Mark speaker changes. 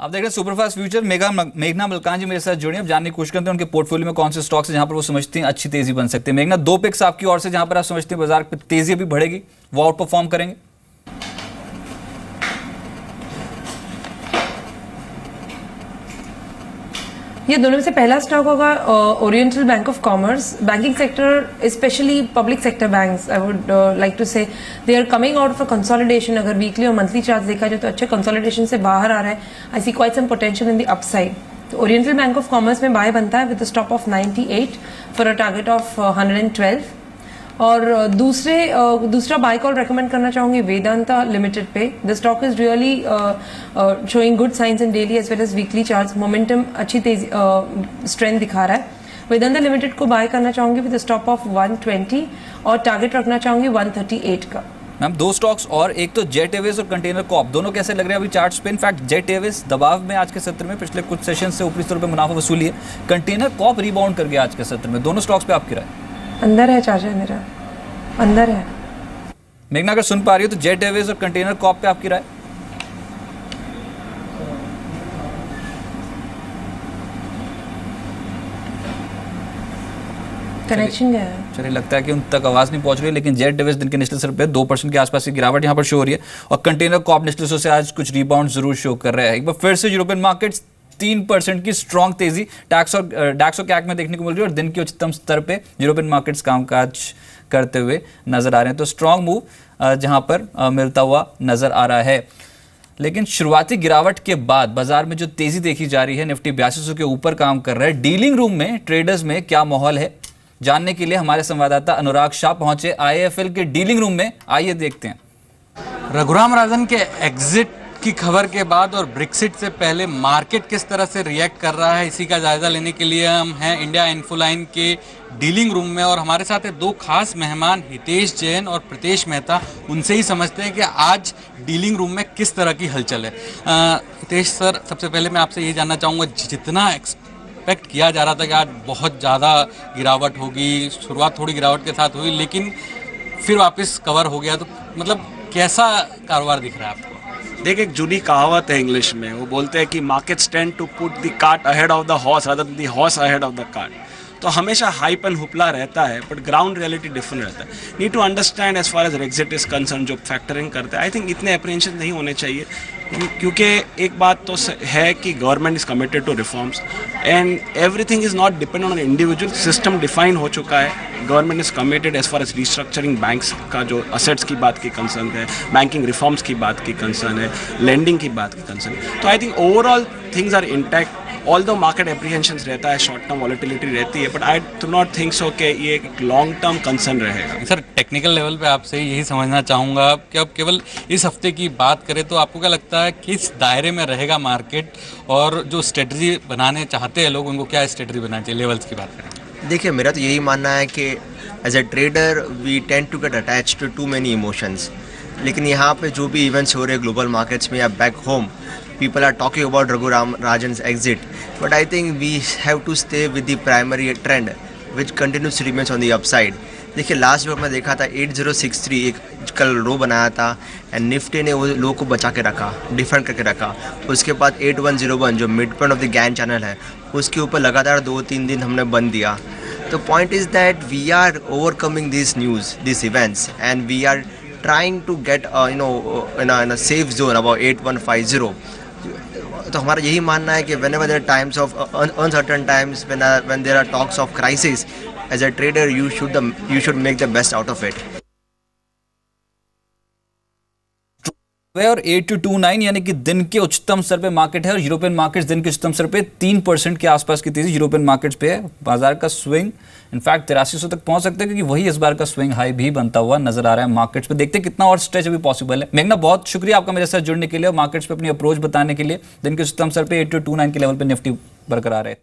Speaker 1: आप देख रहे हैं सुपरफास्ट फ्यूचर। मेघना मलकान जी मेरे साथ जुड़े हैं। अब जानने की कोशिश करते हैं उनके पोर्टफोलियो में कौन से स्टॉक्स हैं जहां पर वो समझते हैं अच्छी तेजी बन सकती है। मेघना, दो पिक्स आपकी ओर से जहां पर आप समझते हैं बाजार पे तेजी अभी बढ़ेगी, वो आउट परफॉर्म करेंगे।
Speaker 2: ये दोनों में से पहला स्टॉक होगा oriental bank of commerce. Banking sector specially public sector banks, I would like to say they are coming out of a consolidation. अगर वीकली और मंथली चार्ट देखा जाए तो अच्छे कंसोलिडेशन से बाहर आ रहा है। I see quite some potential in the upside. तो ओरिएंटल बैंक ऑफ कॉमर्स में बाय बनता है with a stop of 98 for a target of 112। और दूसरा बाय कॉल रेकमेंड करना चाहूंगी वेदांता लिमिटेड पे। The stock is really showing good signs in daily as well as weekly charts. Momentum अच्छी तेजी स्ट्रेंथ दिखा रहा है। वेदांता लिमिटेड को बाय करना चाहूंगी विद स्टॉप ऑफ 120 और टारगेट रखना चाहूंगी 138 का।
Speaker 1: मैम, दो स्टॉक्स और, एक तो जेट एयरवेज और कंटेनर कॉर्प, दोनों कैसे लग रहे हैं अभी चार्ट्स पे? इनफैक्ट जेट एयरवेज दबाव में आज के सत्र में, पिछले कुछ सेशन से ऊपरी स्तर पे मुनाफा वसूली है। कंटेनर कॉर्प रिबाउंड कर गया आज के सत्र में। दोनों स्टॉक्स पे आपकी राय?
Speaker 2: अंदर है चार्जर मेरा, अंदर है।
Speaker 1: मेघना, अगर सुन पा रही हो तो जेट एयरवेज और कंटेनर कॉर्प पे आपकी राय?
Speaker 2: कनेक्शन गया है।
Speaker 1: चलिए, लगता है कि उन तक आवाज नहीं पहुंच रही है, लेकिन जेट एयरवेज दिन के निचले स्तर पे 2% के आसपास की गिरावट यहां पर शो हो रही है और कंटेनर कॉर्प निचले स्तर से आज कुछ रिबाउंड जरूर शो कर रहा है। एक बार फिर से यूरोपियन मार्केट्स 3% की स्ट्रॉन्ग तेजी डैक्स और कैक में देखने को मिल रही है और दिन के उच्चतम स्तर पे यूरोपियन मार्केट्स कामकाज करते हुए नजर आ रहे हैं। तो स्ट्रॉन्ग मूव जहां पर मिलता हुआ नजर आ रहा है। लेकिन शुरुआती गिरावट के बाद बाजार में जो तेजी देखी जा रही है, निफ्टी 8200 के ऊपर काम कर रहा है। डीलिंग रूम में ट्रेडर्स में क्या माहौल है, जानने के लिए हमारे संवाददाता अनुराग शाह पहुंचे आईएफएल के डीलिंग रूम में। आइए देखते हैं।
Speaker 3: रघुराम राजन के एग्जिट की खबर के बाद और ब्रेक्सिट से पहले मार्केट किस तरह से रिएक्ट कर रहा है, इसी का जायजा लेने के लिए हम हैं इंडिया इन्फोलाइन के डीलिंग रूम में और हमारे साथ है दो खास मेहमान, हितेश जैन और प्रीतेश मेहता। उनसे ही समझते हैं कि आज डीलिंग रूम में किस तरह की हलचल है। हितेश सर, सबसे पहले मैं आपसे ये जानना चाहूँगा, जितना एक्सपेक्ट किया जा रहा था कि आज बहुत ज़्यादा गिरावट होगी, शुरुआत थोड़ी गिरावट के साथ हुई लेकिन फिर वापस कवर हो गया, तो मतलब कैसा कारोबार दिख रहा है आपको?
Speaker 4: देख, एक जूनी कहावत है इंग्लिश में, वो बोलते हैं कि markets tend to put the cart ahead of the horse rather than the horse ahead of the cart. तो हमेशा हाइप एंड हुपला रहता है, बट ग्राउंड रियलिटी डिफरेंट रहता है। Need to understand as far as Brexit is concern, जो factoring करते हैं, I think इतने अप्रीहेंशन नहीं होने चाहिए, क्योंकि एक बात तो है कि government is committed to reforms and everything is not depend on individual. System define हो चुका है, government is committed as far as restructuring banks का जो असेट्स की बात की कंसर्न है, बैंकिंग रिफॉर्म्स की बात की कंसर्न है, लेंडिंग की बात की कंसर्न है। तो I think overall things are intact. Although market apprehensions रहता है, शॉर्ट टर्म वॉलेटिलिटी रहती है, but I do not think so कि ये एक लॉन्ग टर्म कंसर्न रहेगा।
Speaker 3: सर, टेक्निकल लेवल पे आपसे यही समझना चाहूँगा कि अब केवल इस हफ्ते की बात करें तो आपको क्या लगता है किस दायरे में रहेगा मार्केट, और जो स्ट्रेटजी बनाने चाहते हैं लोग उनको क्या स्ट्रेटजी बनानी चाहिए, लेवल्स की बात करें?
Speaker 5: देखिए, मेरा तो यही मानना है कि as a trader we tend to get attached to too many emotions. लेकिन यहाँ पे जो भी इवेंट्स हो रहे हैं ग्लोबल मार्केट्स में या back home, people are talking about Raghuram Rajan's exit, but I think we have to stay with the primary trend which continues to remain on the upside. देखिए, लास्ट वीक में देखा था 8063 एक कल लो बनाया था एंड निफ्टी ने वो लो को बचा के रखा, डिफेंड करके रखा। उसके बाद 8101 जो mid point of the Gann channel है, उसके ऊपर लगातार 2-3 दिन हमने बंद दिया। तो point is that we are overcoming this news, this events, and we are trying to get in a safe zone about 8150. तो हमारा यही मानना है कि whenever there are times of uncertain times, when there are talks of crisis, as a trader you should make the best out of it.
Speaker 1: और 8229 यानी कि दिन के उच्चतम स्तर पे मार्केट है और यूरोपियन मार्केट्स दिन के उच्चतम स्तर पे 3% के आसपास की तेजी यूरोपियन मार्केट्स पे है। बाजार का स्विंग इनफैक्ट 8300 तक पहुंच सकते हैं, क्योंकि वही इस बार का स्विंग हाई भी बनता हुआ नजर आ रहा है मार्केट्स पे। देखते हैं कितना और स्ट्रेच अभी पॉसिबल है। मेघना, बहुत शुक्रिया आपका मेरे साथ जुड़ने के लिए और मार्केट्स पे अपनी अप्रोच बताने के लिए। दिन के उच्चतम स्तर पे 8229 के लेवल पे निफ्टी बरकरार है।